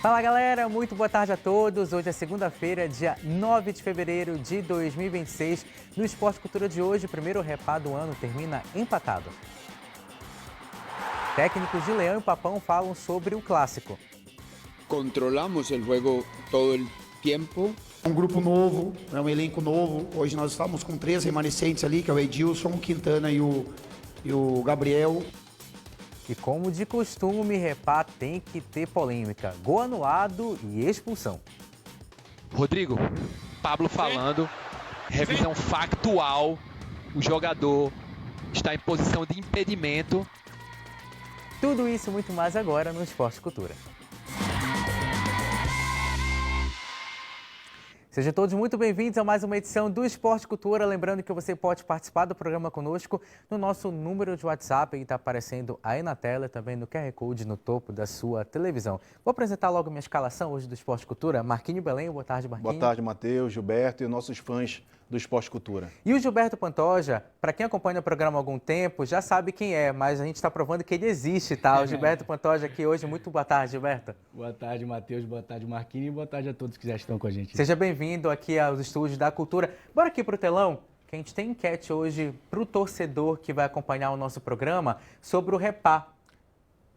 Fala galera, muito boa tarde a todos. Hoje é segunda-feira, dia 9 de fevereiro de 2026. No Esporte Cultura de hoje, o primeiro repá do ano termina empatado. Técnicos de Leão e Papão falam sobre o clássico. Controlamos o jogo todo o tempo. Um grupo novo, um elenco novo. Hoje nós estamos com 3 remanescentes ali, que é o Edilson, o Quintana e o Gabriel. E como de costume, repá tem que ter polêmica. Gol anulado e expulsão. Rodrigo, Pablo falando, revisão factual, o jogador está em posição de impedimento. Tudo isso e muito mais agora no Esporte Cultura. Sejam todos muito bem-vindos a mais uma edição do Esporte Cultura. Lembrando que você pode participar do programa conosco no nosso número de WhatsApp, que está aparecendo aí na tela e também no QR Code no topo da sua televisão. Vou apresentar logo minha escalação hoje do Esporte Cultura. Marquinhos Belém, boa tarde, Marquinhos. Boa tarde, Matheus, Gilberto e nossos fãs do Esporte Cultura. E o Gilberto Pantoja, para quem acompanha o programa há algum tempo, já sabe quem é, mas a gente está provando que ele existe, tá? O Gilberto Pantoja aqui hoje. Muito boa tarde, Gilberto. Boa tarde, Matheus. Boa tarde, Marquinhos. E boa tarde a todos que já estão com a gente. Seja bem-vindo aqui aos estúdios da Cultura. Bora aqui para o telão, que a gente tem enquete hoje para o torcedor que vai acompanhar o nosso programa sobre o repá.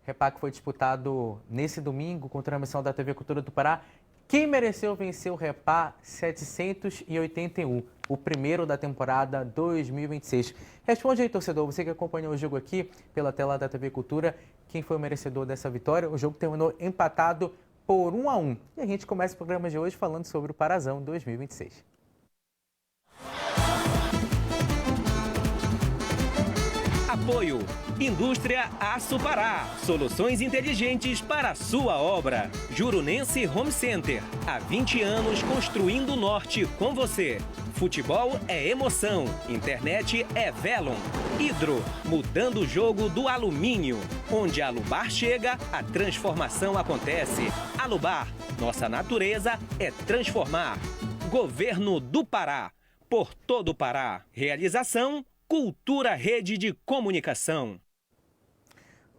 Repá que foi disputado nesse domingo com transmissão da TV Cultura do Pará. Quem mereceu vencer o repá 781, o primeiro da temporada 2026? Responde aí, torcedor, você que acompanhou o jogo aqui pela tela da TV Cultura, quem foi o merecedor dessa vitória? O jogo terminou empatado por 1-1. E a gente começa o programa de hoje falando sobre o Parazão 2026. Apoio Indústria Aço Pará. Soluções inteligentes para a sua obra. Jurunense Home Center. Há 20 anos construindo o norte com você. Futebol é emoção. Internet é Velon. Hidro, mudando o jogo do alumínio. Onde a Alubar chega, a transformação acontece. Alubar, nossa natureza é transformar. Governo do Pará. Por todo o Pará. Realização Cultura Rede de Comunicação.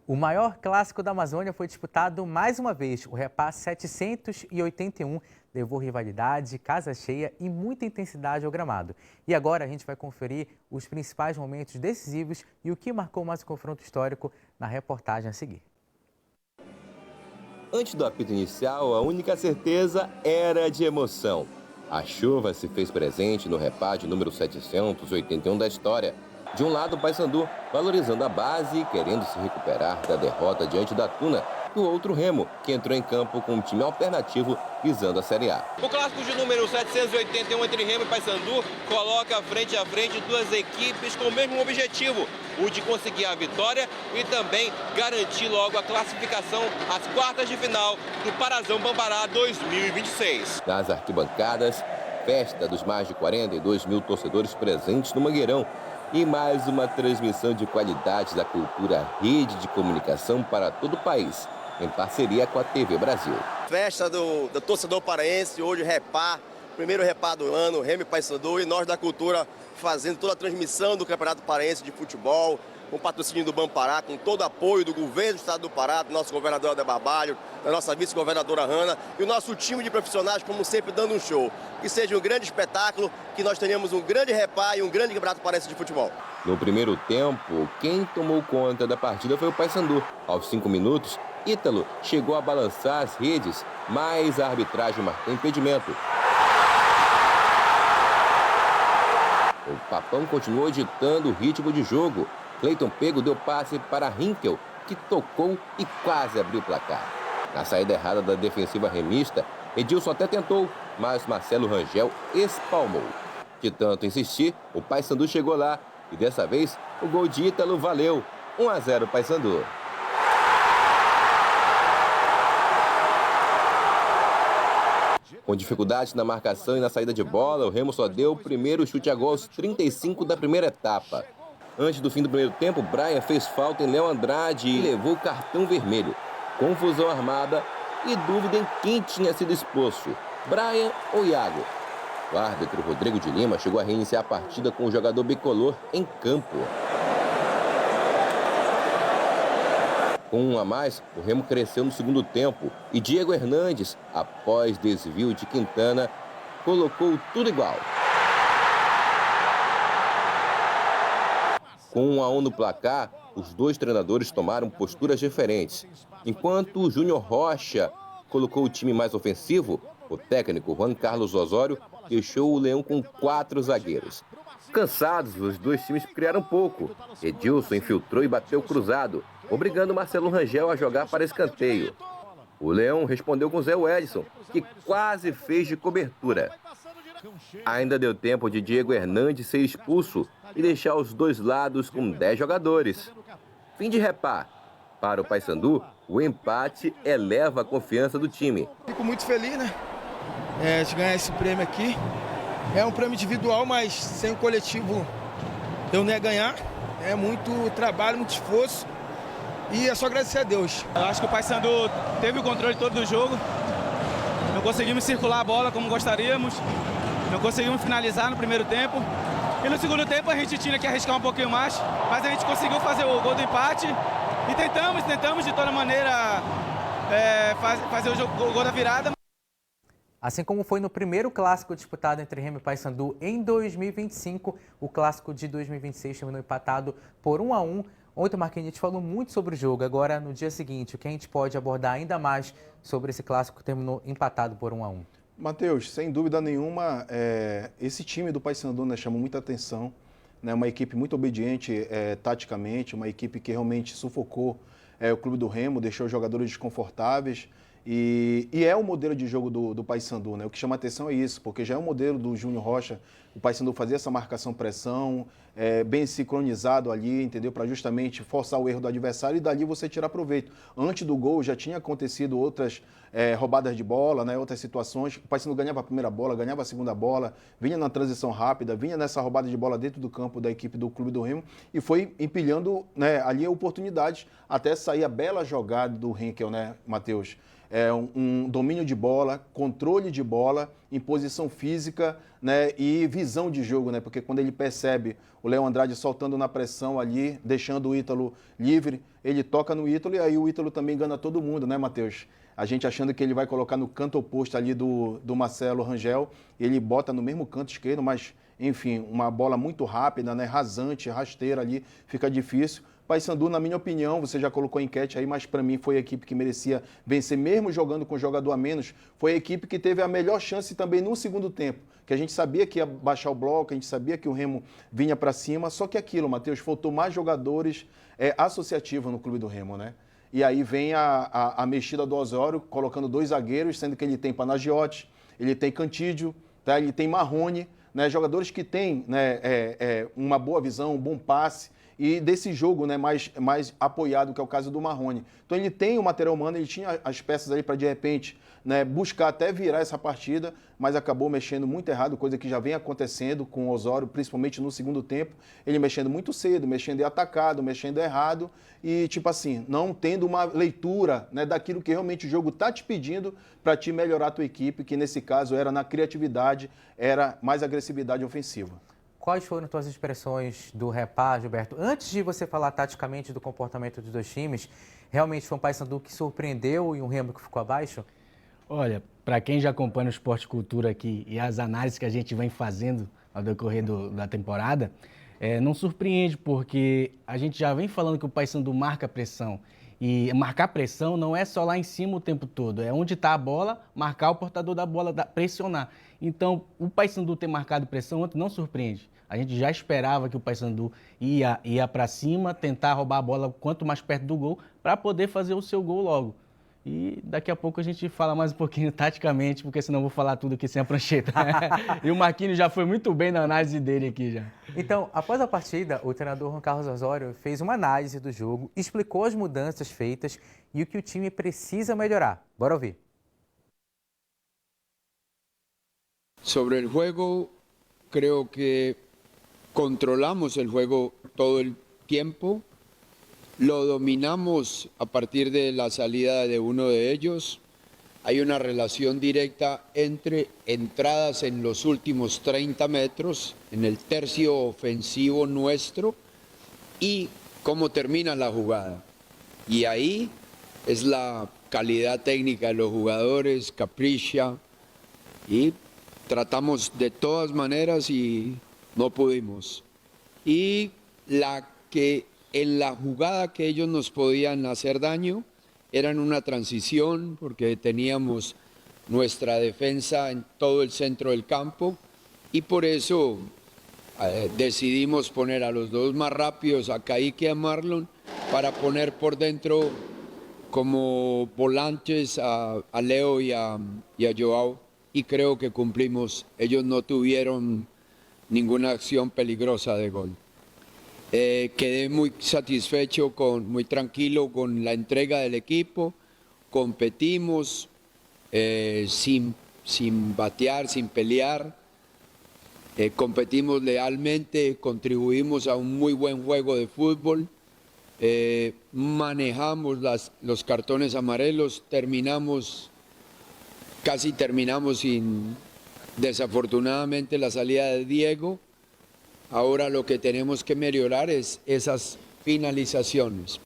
O maior clássico da Amazônia foi disputado mais uma vez. O repá 781 levou rivalidade, casa cheia e muita intensidade ao gramado. E agora a gente vai conferir os principais momentos decisivos e o que marcou mais o confronto histórico na reportagem a seguir. Antes do apito inicial, a única certeza era de emoção. A chuva se fez presente no repá de número 781 da história. De um lado, o Paysandu, valorizando a base e querendo se recuperar da derrota diante da Tuna. Do outro, Remo, que entrou em campo com um time alternativo visando a Série A. O clássico de número 781 entre Remo e Paysandu coloca frente a frente duas equipes com o mesmo objetivo, o de conseguir a vitória e também garantir logo a classificação às quartas de final do Parazão Bambará 2026. Nas arquibancadas, festa dos mais de 42 mil torcedores presentes no Mangueirão. E mais uma transmissão de qualidade da Cultura Rede de Comunicação para todo o país, em parceria com a TV Brasil. Festa do torcedor paraense, hoje repá, primeiro repá do ano, Remo e Paysandu, e nós da Cultura fazendo toda a transmissão do Campeonato Paraense de Futebol, com patrocínio do Bampará, com todo o apoio do governo do estado do Pará, do nosso governador Helder Barbalho, da nossa vice-governadora Hanna e o nosso time de profissionais, como sempre, dando um show. Que seja um grande espetáculo, que nós tenhamos um grande repá e um grande Campeonato Paraense de Futebol. No primeiro tempo, quem tomou conta da partida foi o Paysandu. Aos 5 minutos, Ítalo chegou a balançar as redes, mas a arbitragem marcou impedimento. O Papão continuou ditando o ritmo de jogo. Cleiton Pego deu passe para Rinkel, que tocou e quase abriu o placar. Na saída errada da defensiva remista, Edilson até tentou, mas Marcelo Rangel espalmou. De tanto insistir, o Paysandu chegou lá e dessa vez o gol de Ítalo valeu. 1-0 Paysandu. Com dificuldades na marcação e na saída de bola, o Remo só deu o primeiro chute a gol aos 35 da primeira etapa. Antes do fim do primeiro tempo, Brian fez falta em Léo Andrade e levou o cartão vermelho. Confusão armada e dúvida em quem tinha sido expulso, Brian ou Iago. O árbitro Rodrigo de Lima chegou a reiniciar a partida com o jogador bicolor em campo. Com um a mais, o Remo cresceu no segundo tempo e Diego Hernandes, após desvio de Quintana, colocou tudo igual. Com 1-1 no placar, os dois treinadores tomaram posturas diferentes. Enquanto o Júnior Rocha colocou o time mais ofensivo, o técnico Juan Carlos Osório deixou o Leão com 4 zagueiros. Cansados, os dois times criaram pouco. Edilson infiltrou e bateu cruzado, obrigando Marcelo Rangel a jogar para escanteio. O Leão respondeu com Zé Edson, que quase fez de cobertura. Ainda deu tempo de Diego Hernandes ser expulso e deixar os dois lados com 10 jogadores. Fim de Repá. Para o Paysandu, o empate eleva a confiança do time. Fico muito feliz, né? De ganhar esse prêmio aqui. É um prêmio individual, mas sem o coletivo eu não ia ganhar. É muito trabalho, muito esforço. E é só agradecer a Deus. Eu acho que o Paysandu teve o controle todo do jogo. Não conseguimos circular a bola como gostaríamos. Não conseguimos finalizar no primeiro tempo. E no segundo tempo a gente tinha que arriscar um pouquinho mais. Mas a gente conseguiu fazer o gol do empate. E tentamos de toda maneira fazer o gol da virada. Assim como foi no primeiro clássico disputado entre Remo e Paysandu em 2025, o clássico de 2026 terminou empatado por 1-1. Ontem o Marquinhos falou muito sobre o jogo. Agora, no dia seguinte, o que a gente pode abordar ainda mais sobre esse clássico que terminou empatado por 1-1? Matheus, sem dúvida nenhuma, esse time do Paysandu, né, chamou muita atenção. Né, uma equipe muito obediente taticamente, uma equipe que realmente sufocou o clube do Remo, deixou os jogadores desconfortáveis. E é o modelo de jogo do Paysandu, né? O que chama atenção é isso, porque já é o modelo do Júnior Rocha, o Paysandu fazer essa marcação-pressão, bem sincronizado ali, entendeu? Para justamente forçar o erro do adversário e dali você tirar proveito. Antes do gol já tinha acontecido outras roubadas de bola, né? Outras situações. O Paysandu ganhava a primeira bola, ganhava a segunda bola, vinha na transição rápida, vinha nessa roubada de bola dentro do campo da equipe do Clube do Remo e foi empilhando, né, ali oportunidades até sair a bela jogada do Henkel, né, Matheus? Um domínio de bola, controle de bola, imposição física, né, e visão de jogo, né, porque quando ele percebe o Léo Andrade soltando na pressão ali, deixando o Ítalo livre, ele toca no Ítalo e aí o Ítalo também engana todo mundo, né, Matheus? A gente achando que ele vai colocar no canto oposto ali do Marcelo Rangel, ele bota no mesmo canto esquerdo, mas, enfim, uma bola muito rápida, né, rasante, rasteira ali, fica difícil. Paysandu, na minha opinião, você já colocou a enquete aí, mas para mim foi a equipe que merecia vencer, mesmo jogando com jogador a menos. Foi a equipe que teve a melhor chance também no segundo tempo, que a gente sabia que ia baixar o bloco, a gente sabia que o Remo vinha para cima, só que aquilo, Matheus, faltou mais jogadores associativos no clube do Remo, né? E aí vem a mexida do Osório, colocando 2 zagueiros, sendo que ele tem Panagiotti, ele tem Cantídio, tá? Ele tem Marrone, né? Jogadores que têm, né, uma boa visão, um bom passe, e desse jogo, né, mais apoiado, que é o caso do Marrone. Então ele tem o material humano, ele tinha as peças ali para, de repente, né, buscar até virar essa partida, mas acabou mexendo muito errado, coisa que já vem acontecendo com o Osório, principalmente no segundo tempo. Ele mexendo muito cedo, mexendo atacado, mexendo errado e, tipo assim, não tendo uma leitura, né, daquilo que realmente o jogo está te pedindo para te melhorar a tua equipe, que nesse caso era na criatividade, era mais agressividade ofensiva. Quais foram tuas expressões do Repá, Gilberto? Antes de você falar taticamente do comportamento dos dois times, realmente foi um Paysandu que surpreendeu e um Remo que ficou abaixo? Olha, para quem já acompanha o Esporte Cultura aqui e as análises que a gente vem fazendo ao decorrer da temporada, não surpreende, porque a gente já vem falando que o Paysandu marca pressão. E marcar pressão não é só lá em cima o tempo todo, é onde está a bola, marcar o portador da bola, pressionar. Então, o Paysandu ter marcado pressão ontem não surpreende. A gente já esperava que o Paysandu ia para cima, tentar roubar a bola quanto mais perto do gol, para poder fazer o seu gol logo. E daqui a pouco a gente fala mais um pouquinho taticamente, porque senão eu vou falar tudo aqui sem a prancheta. E o Marquinhos já foi muito bem na análise dele aqui já. Então, após a partida, o treinador Juan Carlos Osório fez uma análise do jogo, explicou as mudanças feitas e o que o time precisa melhorar. Bora ouvir. Sobre el juego, creo que controlamos el juego todo el tiempo, lo dominamos a partir de la salida de uno de ellos. Hay una relación directa entre entradas en los últimos 30 metros, en el tercio ofensivo nuestro, y cómo termina la jugada. Y ahí es la calidad técnica de los jugadores, capricha, y tratamos de todas maneras y no pudimos. Y en la jugada que ellos nos podían hacer daño, era en una transición, porque teníamos nuestra defensa en todo el centro del campo, y por eso decidimos poner a los dos más rápidos, a Kaique y a Marlon, para poner por dentro como volantes a Leo y a Joao, y creo que cumplimos. Ellos no tuvieron ninguna acción peligrosa de gol. Quedé muy satisfecho, muy tranquilo con la entrega del equipo. Competimos sin batear, sin pelear. Competimos lealmente, contribuimos a un muy buen juego de fútbol. Manejamos los cartones amarelos, casi terminamos sin, desafortunadamente, la salida de Diego. Agora lo que temos que melhorar é essas finalizações.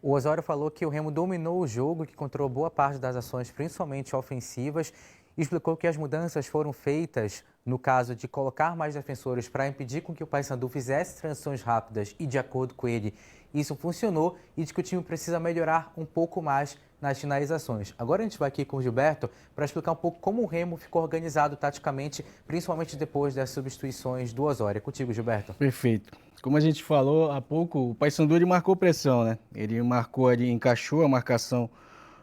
O Osório falou que o Remo dominou o jogo, que controlou boa parte das ações, principalmente ofensivas, e explicou que as mudanças foram feitas no caso de colocar mais defensores para impedir com que o Paysandu fizesse transições rápidas e, de acordo com ele, isso funcionou, e de que o time precisa melhorar um pouco mais nas finalizações. Agora a gente vai aqui com o Gilberto para explicar um pouco como o Remo ficou organizado taticamente, principalmente depois das substituições do Osório. É contigo, Gilberto. Perfeito. Como a gente falou há pouco, o Paysandu ele marcou pressão, né? Ele marcou ali, encaixou a marcação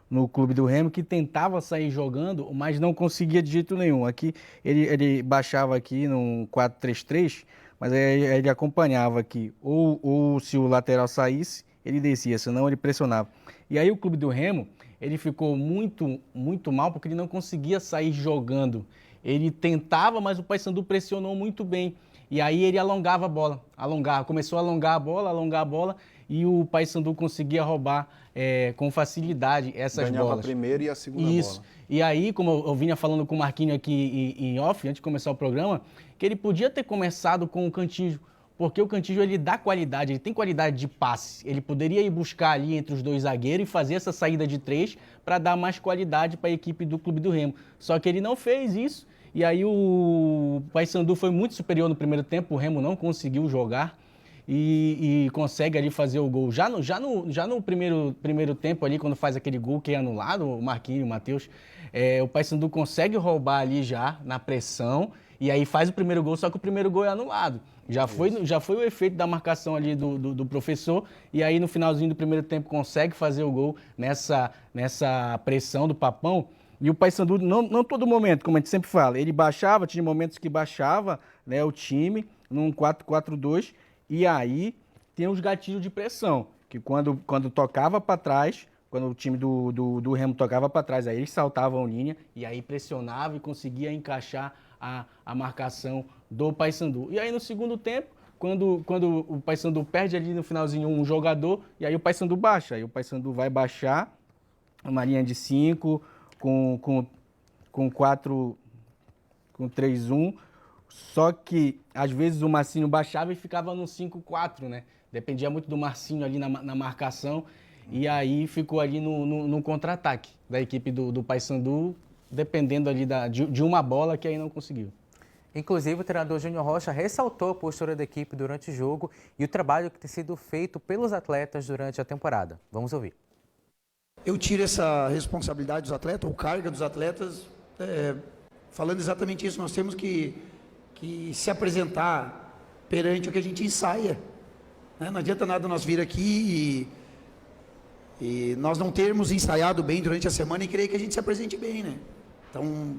no clube do Remo, que tentava sair jogando, mas não conseguia de jeito nenhum. Aqui ele baixava aqui num 4-3-3, mas aí ele acompanhava aqui, ou se o lateral saísse, ele descia, senão ele pressionava. E aí o clube do Remo, ele ficou muito mal, porque ele não conseguia sair jogando. Ele tentava, mas o Paysandu pressionou muito bem. E aí ele alongava a bola, começou a alongar a bola, e o Paysandu conseguia roubar com facilidade essas Ganhava bolas. A primeira e a segunda Isso. bola. E aí, como eu vinha falando com o Marquinho aqui em off, antes de começar o programa, que ele podia ter começado com o Cantígio, porque o Cantígio ele dá qualidade, ele tem qualidade de passe. Ele poderia ir buscar ali entre os dois zagueiros e fazer essa saída de 3 para dar mais qualidade para a equipe do Clube do Remo. Só que ele não fez isso, e aí o Paysandu foi muito superior no primeiro tempo, o Remo não conseguiu jogar e consegue ali fazer o gol. Já no primeiro tempo ali, quando faz aquele gol que é anulado, o Marquinhos, o Matheus, o Paysandu consegue roubar ali já na pressão, e aí faz o primeiro gol, só que o primeiro gol é anulado. Já foi o efeito da marcação ali do professor, e aí no finalzinho do primeiro tempo consegue fazer o gol nessa pressão do Papão. E o Paysandu, não todo momento, como a gente sempre fala, ele baixava, tinha momentos que baixava, né, o time num 4-4-2, e aí tem os gatilhos de pressão, que quando tocava para trás, quando o time do Remo tocava para trás, aí eles saltavam linha e aí pressionava e conseguia encaixar a marcação do Paysandu. E aí no segundo tempo, quando o Paysandu perde ali no finalzinho um jogador, e aí o Paysandu baixa, aí o Paysandu vai baixar uma linha de 5 com 3-1, só que às vezes o Marcinho baixava e ficava no 5-4, né? Dependia muito do Marcinho ali na marcação, e aí ficou ali no contra-ataque da equipe do Paysandu, dependendo ali de uma bola que aí não conseguiu. Inclusive, o treinador Júnior Rocha ressaltou a postura da equipe durante o jogo e o trabalho que tem sido feito pelos atletas durante a temporada. Vamos ouvir. Eu tiro essa responsabilidade dos atletas, ou carga dos atletas, falando exatamente isso. Nós temos que se apresentar perante o que a gente ensaia. Né? Não adianta nada nós vir aqui e nós não termos ensaiado bem durante a semana e querer que a gente se apresente bem, né? Então,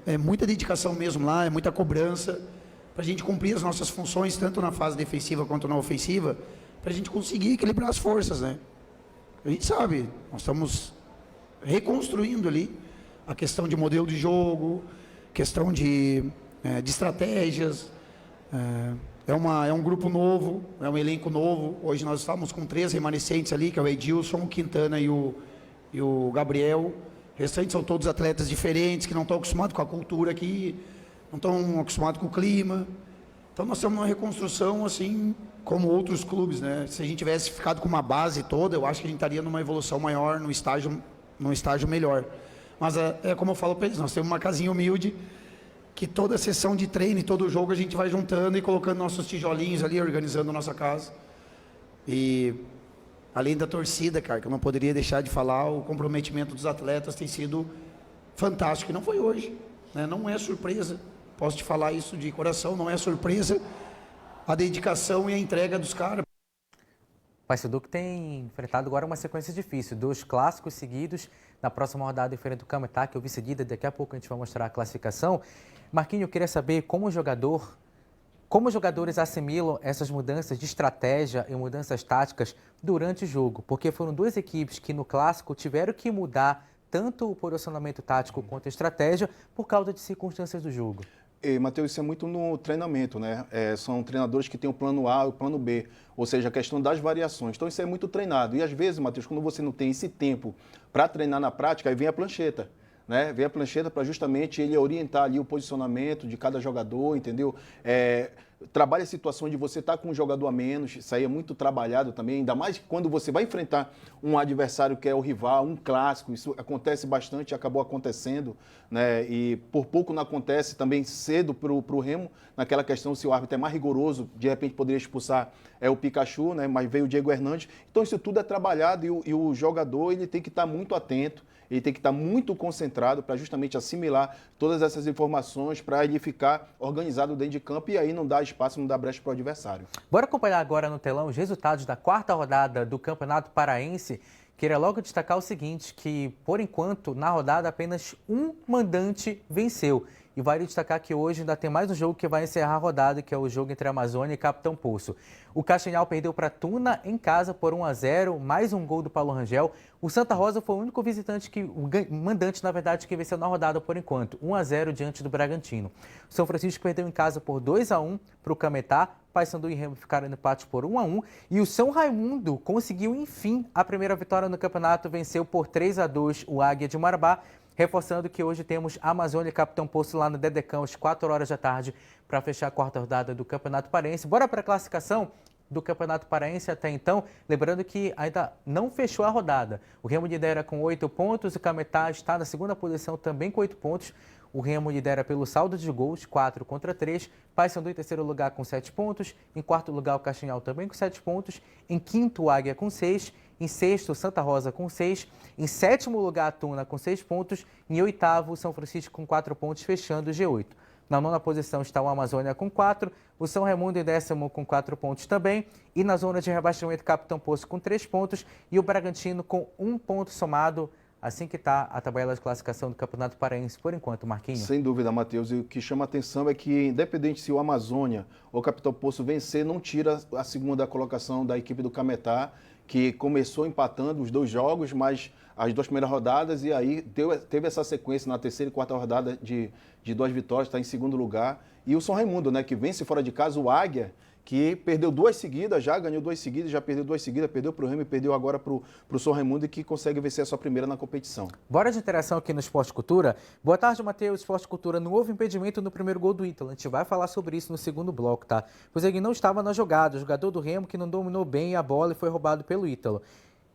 é muita dedicação mesmo lá, é muita cobrança para a gente cumprir as nossas funções, tanto na fase defensiva quanto na ofensiva, para a gente conseguir equilibrar as forças, né? A gente sabe, nós estamos reconstruindo ali a questão de modelo de jogo, questão de estratégias, é um grupo novo, é um elenco novo. Hoje nós estamos com 3 remanescentes ali, que é o Edilson, o Quintana e o Gabriel. Restantes são todos atletas diferentes, que não estão acostumados com a cultura aqui, não estão acostumados com o clima. Então nós estamos numa reconstrução assim como outros clubes, né? Se a gente tivesse ficado com uma base toda, eu acho que a gente estaria numa evolução maior, num estágio melhor. Mas é como eu falo para eles, nós temos uma casinha humilde que toda sessão de treino e todo jogo a gente vai juntando e colocando nossos tijolinhos ali, organizando a nossa casa. E além da torcida, cara, que eu não poderia deixar de falar, o comprometimento dos atletas tem sido fantástico. E não foi hoje, né? Não é surpresa. Posso te falar isso de coração, não é surpresa a dedicação e a entrega dos caras. O Paysandu que tem enfrentado agora uma sequência difícil, 2 clássicos seguidos, na próxima rodada enfrenta o Cametá, que eu vi seguida, daqui a pouco a gente vai mostrar a classificação. Marquinhos, eu queria saber como os jogadores assimilam essas mudanças de estratégia e mudanças táticas durante o jogo, porque foram 2 equipes que no clássico tiveram que mudar tanto o posicionamento tático quanto a estratégia por causa de circunstâncias do jogo. E, Matheus, isso é muito no treinamento, né? São treinadores que têm o plano A e o plano B, ou seja, a questão das variações. Então, isso é muito treinado. E, às vezes, Matheus, quando você não tem esse tempo para treinar na prática, aí vem a prancheta, né? Vem a prancheta para justamente ele orientar ali o posicionamento de cada jogador, entendeu? Trabalha a situação de você estar com um jogador a menos, isso aí é muito trabalhado também, ainda mais quando você vai enfrentar um adversário que é o rival, um clássico, isso acontece bastante, acabou acontecendo, né? E por pouco não acontece também cedo para o Remo, naquela questão se o árbitro é mais rigoroso, de repente poderia expulsar o Pikachu, né? Mas veio o Diego Hernandes, então isso tudo é trabalhado e o jogador ele tem que estar muito atento, ele tem que estar muito concentrado para justamente assimilar todas essas informações, para ele ficar organizado dentro de campo e aí não dá espaço, não dá brecha para o adversário. Bora acompanhar agora no telão os resultados da 4ª rodada do Campeonato Paraense. Queria logo destacar o seguinte, que por enquanto na rodada apenas um mandante venceu. E vale destacar que hoje ainda tem mais um jogo que vai encerrar a rodada, que é o jogo entre a Amazônia e Capitão Poço. O Castanhal perdeu para Tuna em casa por 1-0, mais um gol do Paulo Rangel. O Santa Rosa foi o único mandante, na verdade, que venceu na rodada por enquanto, 1-0 diante do Bragantino. O São Francisco perdeu em casa por 2-1 para o Cametá. Paysandu e Remo ficaram no empate por 1-1. E o São Raimundo conseguiu, enfim, a primeira vitória no campeonato, venceu por 3-2 o Águia de Marabá. Reforçando que hoje temos Amazônia e Capitão Poço lá no Dedecão às 4 horas da tarde para fechar a 4ª rodada do Campeonato Paraense. Bora para a classificação do Campeonato Paraense até então. Lembrando que ainda não fechou a rodada. O Remo lidera com 8 pontos, o Cametá está na 2ª posição também com 8 pontos. O Remo lidera pelo saldo de gols, 4-3. Paysandu em 3º lugar com 7 pontos. Em 4º lugar o Castanhal também com 7 pontos. Em 5º o Águia com 6. Em 6º, Santa Rosa com 6. Em 7º lugar, a Tuna com 6 pontos. Em 8º, o São Francisco com 4 pontos, fechando o G8. Na 9ª posição está o Amazônia com 4. O São Raimundo em 10º com 4 pontos também. E na zona de rebaixamento, Capitão Poço com 3 pontos. E o Bragantino com 1 ponto somado. Assim que está a tabela de classificação do Campeonato Paraense por enquanto, Marquinhos. Sem dúvida, Matheus. E o que chama a atenção é que, independente se o Amazônia ou o Capitão Poço vencer, não tira a 2ª colocação da equipe do Cametá, que começou empatando os 2 jogos, mas as 2 primeiras rodadas, e aí teve essa sequência na 3ª e 4ª rodada de 2 vitórias, está em 2º lugar. E o São Raimundo, né, que vence fora de casa, o Águia, que perdeu 2 seguidas, já ganhou 2 seguidas, já perdeu 2 seguidas, perdeu para o Remo e perdeu agora para o São Raimundo, e que consegue vencer a sua primeira na competição. Bora de interação aqui no Esporte Cultura. Boa tarde, Matheus. Esporte Cultura, não houve impedimento no primeiro gol do Ítalo. A gente vai falar sobre isso no 2º bloco, tá? Pois ele não estava na jogada, o jogador do Remo que não dominou bem a bola e foi roubado pelo Ítalo.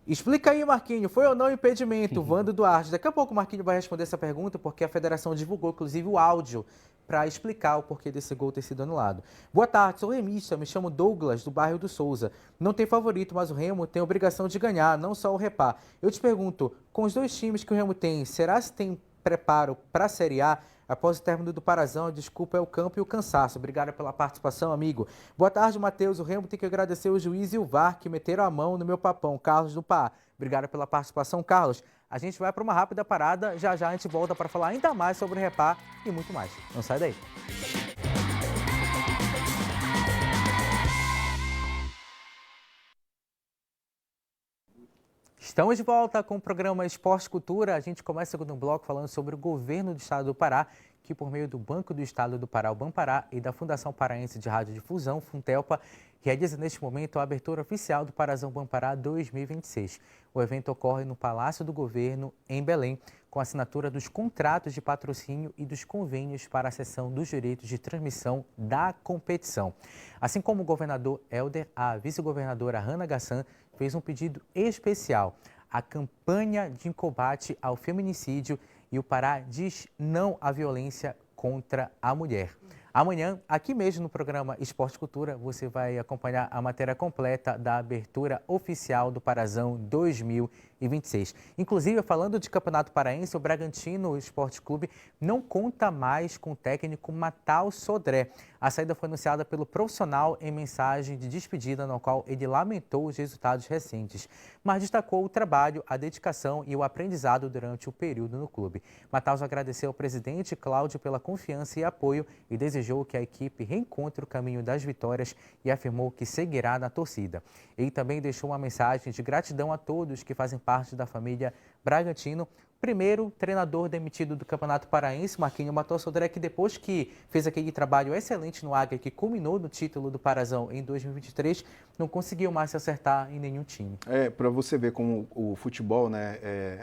Explica aí, Marquinhos, foi ou não impedimento? Vando Duarte. Daqui a pouco o Marquinhos vai responder essa pergunta, porque a federação divulgou, inclusive, o áudio para explicar o porquê desse gol ter sido anulado. Boa tarde, sou remista, me chamo Douglas, do bairro do Souza. Não tem favorito, mas o Remo tem obrigação de ganhar, não só o Repá. Eu te pergunto, com os 2 times que o Remo tem, será que tem preparo para a Série A? Após o término do Parazão, a desculpa é o campo e o cansaço. Obrigado pela participação, amigo. Boa tarde, Matheus. O Remo tem que agradecer o juiz e o VAR que meteram a mão no meu papão. Carlos do Pá. Obrigado pela participação, Carlos. A gente vai para uma rápida parada. Já já a gente volta para falar ainda mais sobre o Repá e muito mais. Não sai daí. Estamos de volta com o programa Esporte Cultura. A gente começa o segundo bloco falando sobre o governo do estado do Pará, que por meio do Banco do Estado do Pará, o Banpará, e da Fundação Paraense de Radiodifusão, Funtelpa, realiza neste momento a abertura oficial do Parazão Banpará 2026. O evento ocorre no Palácio do Governo, em Belém, com a assinatura dos contratos de patrocínio e dos convênios para a cessão dos direitos de transmissão da competição. Assim como o governador Helder, a vice-governadora Hannah Gassan fez um pedido especial. A campanha de combate ao feminicídio e o Pará diz não à violência contra a mulher. Amanhã, aqui mesmo no programa Esporte Cultura, você vai acompanhar a matéria completa da abertura oficial do Parazão 2026. Inclusive, falando de Campeonato Paraense, o Bragantino Esporte Clube não conta mais com o técnico Matal Sodré. A saída foi anunciada pelo profissional em mensagem de despedida, no qual ele lamentou os resultados recentes, mas destacou o trabalho, a dedicação e o aprendizado durante o período no clube. Mataus agradeceu ao presidente Cláudio pela confiança e apoio e desejou que a equipe reencontre o caminho das vitórias e afirmou que seguirá na torcida. Ele também deixou uma mensagem de gratidão a todos que fazem parte da família Bragantino. Primeiro treinador demitido do Campeonato Paraense, Marquinhos Matal Sodré, que depois que fez aquele trabalho excelente no Águia, que culminou no título do Parazão em 2023, não conseguiu mais se acertar em nenhum time. Para você ver como o futebol, né,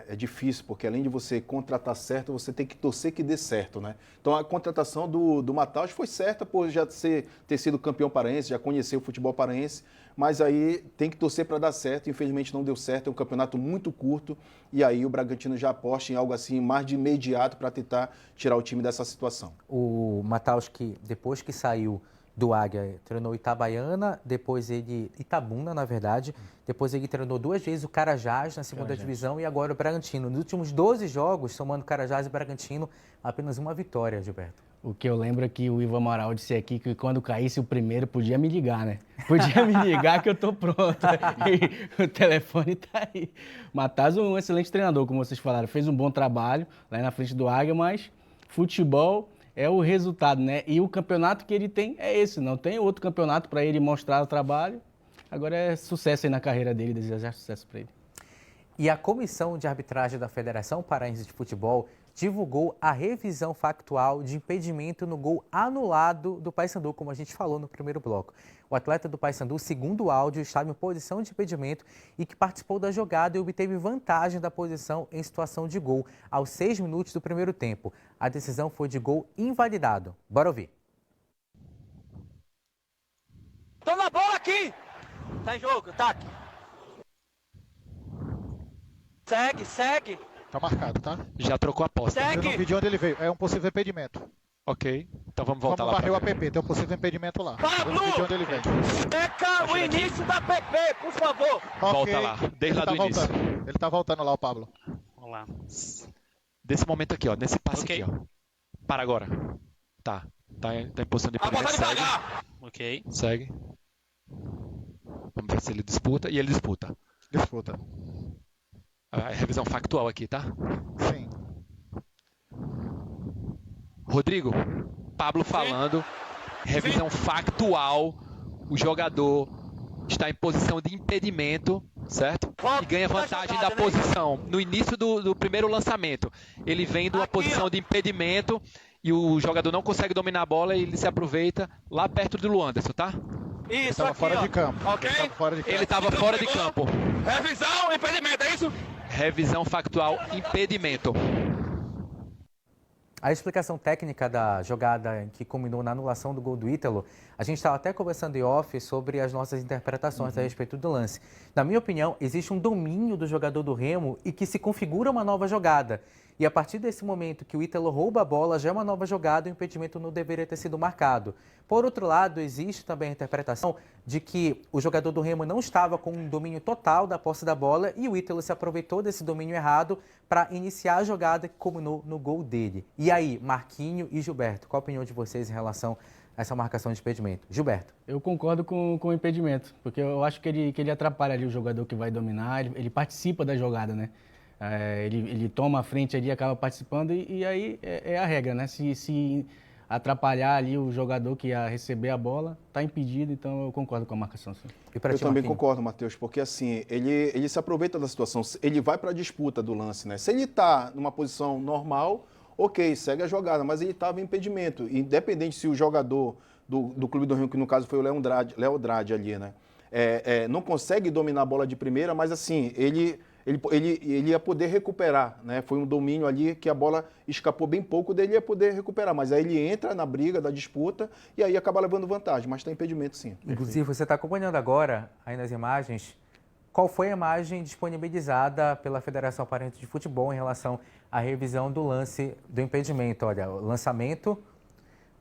é difícil, porque além de você contratar certo, você tem que torcer que dê certo, né? Então a contratação do Mataus foi certa por já ter sido campeão paraense, já conhecer o futebol paraense, mas aí tem que torcer para dar certo. Infelizmente não deu certo, é um campeonato muito curto e aí o Bragantino já aposta em algo assim mais de imediato para tentar tirar o time dessa situação. O Mataus, que depois que saiu do Águia, treinou Itabaiana, depois ele, Itabuna, na verdade, depois ele treinou 2 vezes o Carajás na segunda divisão e agora o Bragantino. Nos últimos 12 jogos, somando Carajás e Bragantino, apenas uma vitória, Gilberto. O que eu lembro é que o Ivan Amaral disse aqui que quando caísse o primeiro podia me ligar, né? Podia me ligar que eu tô pronto. E o telefone tá aí. Mataus é um excelente treinador, como vocês falaram. Fez um bom trabalho lá na frente do Águia, mas futebol é o resultado, né? E o campeonato que ele tem é esse. Não tem outro campeonato para ele mostrar o trabalho. Agora é sucesso aí na carreira dele, desejar sucesso para ele. E a Comissão de Arbitragem da Federação Paraense de Futebol divulgou a revisão factual de impedimento no gol anulado do Paysandu, como a gente falou no primeiro bloco. O atleta do Paysandu, segundo o áudio, estava em posição de impedimento e que participou da jogada e obteve vantagem da posição em situação de gol aos 6 minutos do primeiro tempo. A decisão foi de gol invalidado. Bora ouvir. Tô na bola aqui! Tá em jogo, ataque. Segue. Tá marcado, tá? Já trocou a aposta. Eu não vi de onde ele veio. É um possível impedimento. Ok, então vamos voltar lá. Vamos varrer o APP, tem um possível impedimento lá. Pablo! Eu não vi de onde ele veio. Checa o início da PP, por favor. Volta lá, desde lá do início. Ele tá voltando lá, o Pablo. Vamos lá. Desse momento aqui, ó, nesse passe aqui, ó. Para agora. Tá em posição de impedimento, segue. Ok. Segue. Vamos ver se ele disputa, e ele disputa. Disputa. A revisão factual aqui, tá? Sim. Rodrigo, Pablo falando, revisão factual, o jogador está em posição de impedimento, certo? E ganha vantagem da posição. No início do primeiro lançamento, ele vem de uma posição de impedimento e o jogador não consegue dominar a bola e ele se aproveita lá perto do Luanderson, tá? Isso, ele estava fora de campo. Ok. Ele estava fora de campo. Revisão, impedimento, é isso? Revisão factual, impedimento. A explicação técnica da jogada que culminou na anulação do gol do Ítalo, a gente estava até conversando em off sobre as nossas interpretações a respeito do lance. Na minha opinião, existe um domínio do jogador do Remo e que se configura uma nova jogada. E a partir desse momento que o Ítalo rouba a bola, já é uma nova jogada e o impedimento não deveria ter sido marcado. Por outro lado, existe também a interpretação de que o jogador do Remo não estava com um domínio total da posse da bola e o Ítalo se aproveitou desse domínio errado para iniciar a jogada que culminou no gol dele. E aí, Marquinho e Gilberto, qual a opinião de vocês em relação a essa marcação de impedimento? Gilberto. Eu concordo com o impedimento, porque eu acho que ele atrapalha ali o jogador que vai dominar, ele participa da jogada, né? Ele toma a frente ali, acaba participando e aí é a regra, né? Se atrapalhar ali o jogador que ia receber a bola, está impedido, então eu concordo com a marcação. Sim. E pra Eu ti, também Marquinhos? concordo, Matheus, porque assim, ele se aproveita da situação, ele vai para a disputa do lance, né? Se ele está numa posição normal, ok, segue a jogada, mas ele estava em impedimento, independente se o jogador do Clube do Rio, que no caso foi o Léo Andrade ali, né? Não consegue dominar a bola de primeira, mas assim, ele ia poder recuperar, né? Foi um domínio ali que a bola escapou bem pouco dele, ia poder recuperar, mas aí ele entra na briga da disputa e aí acaba levando vantagem, mas tem impedimento sim. Inclusive, você está acompanhando agora, aí nas imagens, qual foi a imagem disponibilizada pela Federação Paraense de Futebol em relação à revisão do lance do impedimento. Olha, o lançamento,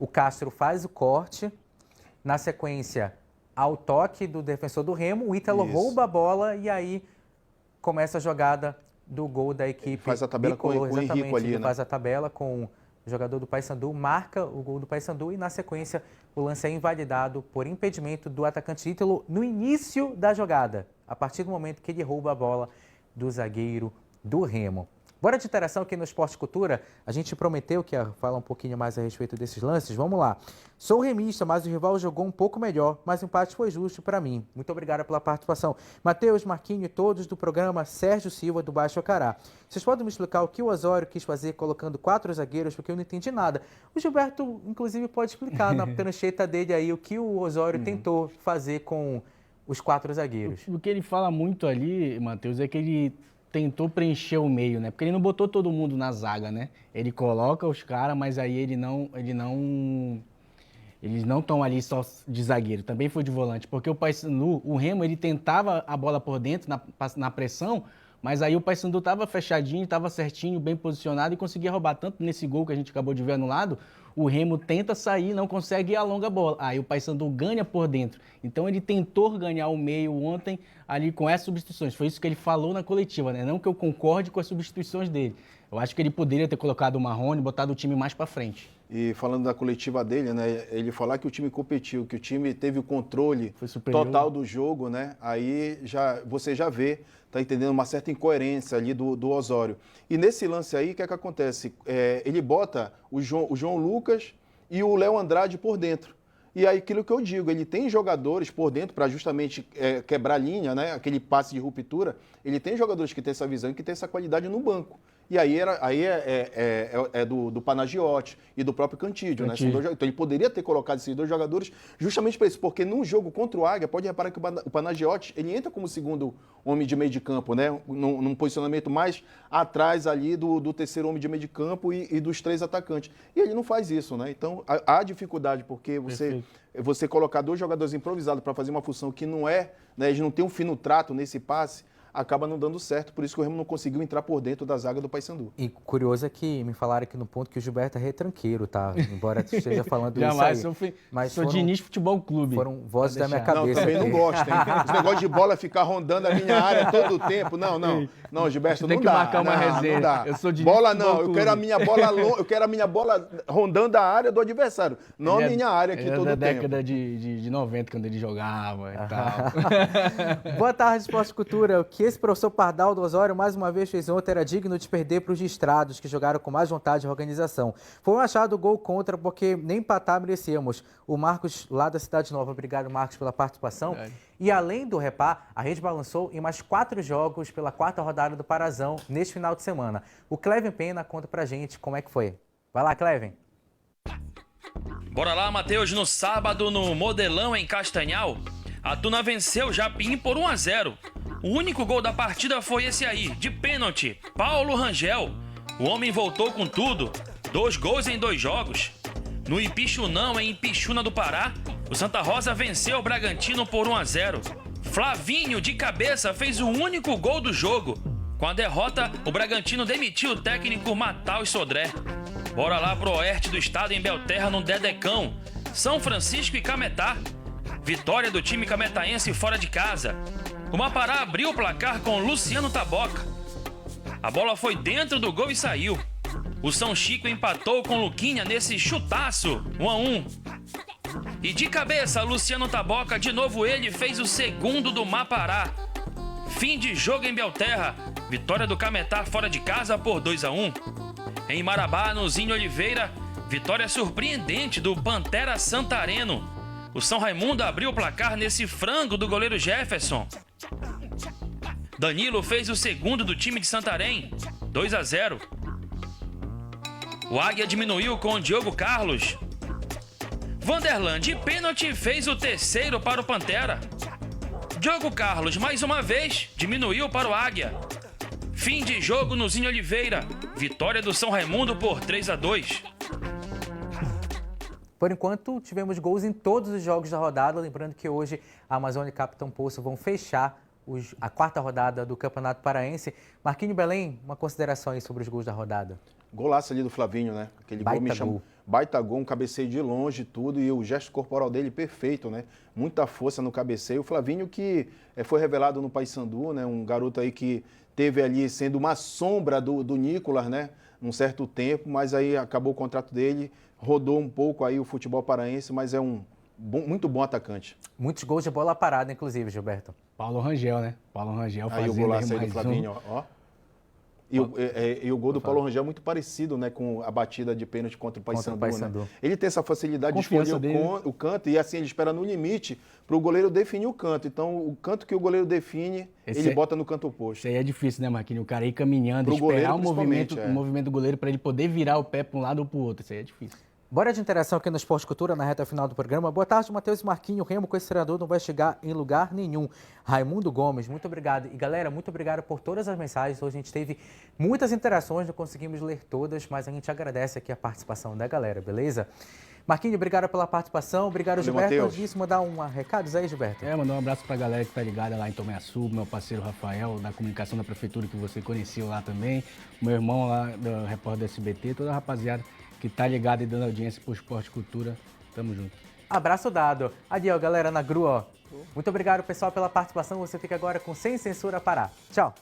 o Castro faz o corte, na sequência, ao toque do defensor do Remo, o Ítalo rouba a bola e aí começa a jogada do gol da equipe. Faz a tabela com o Henrico ali, né? Faz a tabela com o jogador do Paysandu, marca o gol do Paysandu e na sequência o lance é invalidado por impedimento do atacante Ítalo no início da jogada, a partir do momento que ele rouba a bola do zagueiro do Remo. Bora de interação aqui no Esporte Cultura. A gente prometeu que ia falar um pouquinho mais a respeito desses lances. Vamos lá. Sou remista, mas o rival jogou um pouco melhor, mas o empate foi justo para mim. Muito obrigado pela participação. Matheus, Marquinhos e todos do programa, Sérgio Silva, do Baixo Acará. Vocês podem me explicar o que o Osório quis fazer colocando 4 zagueiros, porque eu não entendi nada. O Gilberto, inclusive, pode explicar na prancheta dele aí o que o Osório tentou fazer com os 4 zagueiros. O que ele fala muito ali, Matheus, é que ele tentou preencher o meio, né? Porque ele não botou todo mundo na zaga, né? Ele coloca os caras, mas aí eles não estão ali só de zagueiro, também foi de volante, porque o Paysandu, o Remo, ele tentava a bola por dentro na pressão, mas aí o Paysandu estava fechadinho, estava certinho, bem posicionado e conseguia roubar. Tanto nesse gol que a gente acabou de ver anulado, o Remo tenta sair, não consegue e alonga a bola. Aí o Paysandu ganha por dentro. Então ele tentou ganhar o meio ontem ali com essas substituições. Foi isso que ele falou na coletiva, né? Não que eu concorde com as substituições dele. Eu acho que ele poderia ter colocado o Marrone, botado o time mais para frente. E falando da coletiva dele, né, ele falar que o time competiu, que o time teve o controle total do jogo, né, aí você já vê, tá entendendo, uma certa incoerência ali do Osório. E nesse lance aí, o que é que acontece? Ele bota o João Lucas e o Léo Andrade por dentro. E aí aquilo que eu digo, ele tem jogadores por dentro para justamente quebrar a linha, né, aquele passe de ruptura, ele tem jogadores que têm essa visão e que têm essa qualidade no banco. E aí é do Panagiotti e do próprio Cantídio, né? Então ele poderia ter colocado esses 2 jogadores justamente para isso, porque num jogo contra o Águia, pode reparar que o Panagiotti, ele entra como segundo homem de meio de campo, né? Num posicionamento mais atrás ali do terceiro homem de meio de campo e dos 3 atacantes. E ele não faz isso, né? Então há dificuldade, porque você colocar 2 jogadores improvisados para fazer uma função que não né? Eles não têm um fino trato nesse passe, acaba não dando certo, por isso que o Remo não conseguiu entrar por dentro da zaga do Paysandu. E curioso é que me falaram aqui no ponto que o Gilberto é retranqueiro, tá? Embora esteja falando Jamais, isso aí. Mas sou Diniz Futebol Clube. Foram vozes da minha cabeça. Não, também não gosto, hein? Esse negócio de bola ficar rondando a minha área todo o tempo. Não, Gilberto, tem não que dá. marcar uma resenha. Não dá. Eu sou Diniz bola Futebol não, Clube. eu quero a minha bola rondando a área do adversário, não a minha área aqui todo o tempo. Da década de 90, quando ele jogava e tal. Boa tarde, Esporte Cultura. O que esse professor Pardal do Osório mais uma vez fez ontem era digno de perder para os Listrados, que jogaram com mais vontade e organização. Foi um achado gol contra, porque nem empatar merecíamos. O Marcos, lá da Cidade Nova. Obrigado, Marcos, pela participação. E além do Repá, a rede balançou em mais 4 jogos pela 4ª rodada do Parazão neste final de semana. O Cleven Pena conta pra gente como é que foi. Vai lá, Cleven. Bora lá, Matheus. No sábado, no Modelão, em Castanhal, a Tuna venceu o Japim por 1-0. O único gol da partida foi esse aí, de pênalti, Paulo Rangel. O homem voltou com tudo, 2 gols em 2 jogos. No Ipixunão, em Ipixuna do Pará, o Santa Rosa venceu o Bragantino por 1-0. Flavinho, de cabeça, fez o único gol do jogo. Com a derrota, o Bragantino demitiu o técnico Matal Sodré. Bora lá pro oeste do estado, em Belterra, no Dedecão, São Francisco e Cametá. Vitória do time cametaense fora de casa. O Mapará abriu o placar com Luciano Taboca. A bola foi dentro do gol e saiu. O São Chico empatou com Luquinha nesse chutaço, 1-1. E de cabeça, Luciano Taboca, de novo ele, fez o segundo do Mapará. Fim de jogo em Belterra. Vitória do Cametá fora de casa por 2-1. Em Marabá, no Zinho Oliveira, Vitória surpreendente do Pantera Santareno. O São Raimundo abriu o placar nesse frango do goleiro Jefferson. Danilo fez o segundo do time de Santarém, 2-0. O Águia diminuiu com o Diogo Carlos. Vanderlan de pênalti fez o terceiro para o Pantera. Diogo Carlos, mais uma vez, diminuiu para o Águia. Fim de jogo no Zinho Oliveira. Vitória do São Raimundo por 3-2. Por enquanto, tivemos gols em todos os jogos da rodada. Lembrando que hoje a Amazônia e Capitão Poço vão fechar a quarta rodada do Campeonato Paraense. Marquinhos Belém, uma consideração aí sobre os gols da rodada. Golaço ali do Flavinho, né? Aquele gol me chamou. Baita gol, um cabeceio de longe, tudo, e o gesto corporal dele perfeito, né? Muita força no cabeceio. O Flavinho que foi revelado no Paysandu, né? Um garoto aí que teve ali sendo uma sombra do Nicolas, né? Um certo tempo, mas aí acabou o contrato dele, rodou um pouco aí o futebol paraense, mas é muito bom atacante. Muitos gols de bola parada, inclusive, Gilberto. Paulo Rangel, né? Paulo Rangel fazendo aí o golaço aí do Flavinho, um. ó. E o gol do Paulo Rangel é muito parecido, né, com a batida de pênalti contra o Paysandu, né? Ele tem essa facilidade de escolher o canto e assim ele espera no limite para o goleiro definir o canto. Então, o canto que o goleiro define, ele bota no canto oposto. Isso aí é difícil, né, Marquinhos? O cara ir caminhando, esperar o movimento do goleiro para ele poder virar o pé para um lado ou para o outro. Isso aí é difícil. Bora de interação aqui no Esporte Cultura, na reta final do programa. Boa tarde, Matheus e Marquinhos. Remo com esse treinador não vai chegar em lugar nenhum. Raimundo Gomes, muito obrigado. E galera, muito obrigado por todas as mensagens. Hoje a gente teve muitas interações, não conseguimos ler todas, mas a gente agradece aqui a participação da galera, beleza? Marquinhos, obrigado pela participação. Obrigado, Gilberto. Antes disso, mandar recados aí, Gilberto. Mandar um abraço pra galera que tá ligada lá em Tomeaçu, meu parceiro Rafael, da comunicação da prefeitura, que você conheceu lá também, meu irmão lá, do repórter do SBT, toda a rapaziada que tá ligado e dando audiência pro Esporte Cultura. Tamo junto. Abraço dado. Adiós, galera na grua. Muito obrigado, pessoal, pela participação. Você fica agora com Sem Censura Pará. Tchau.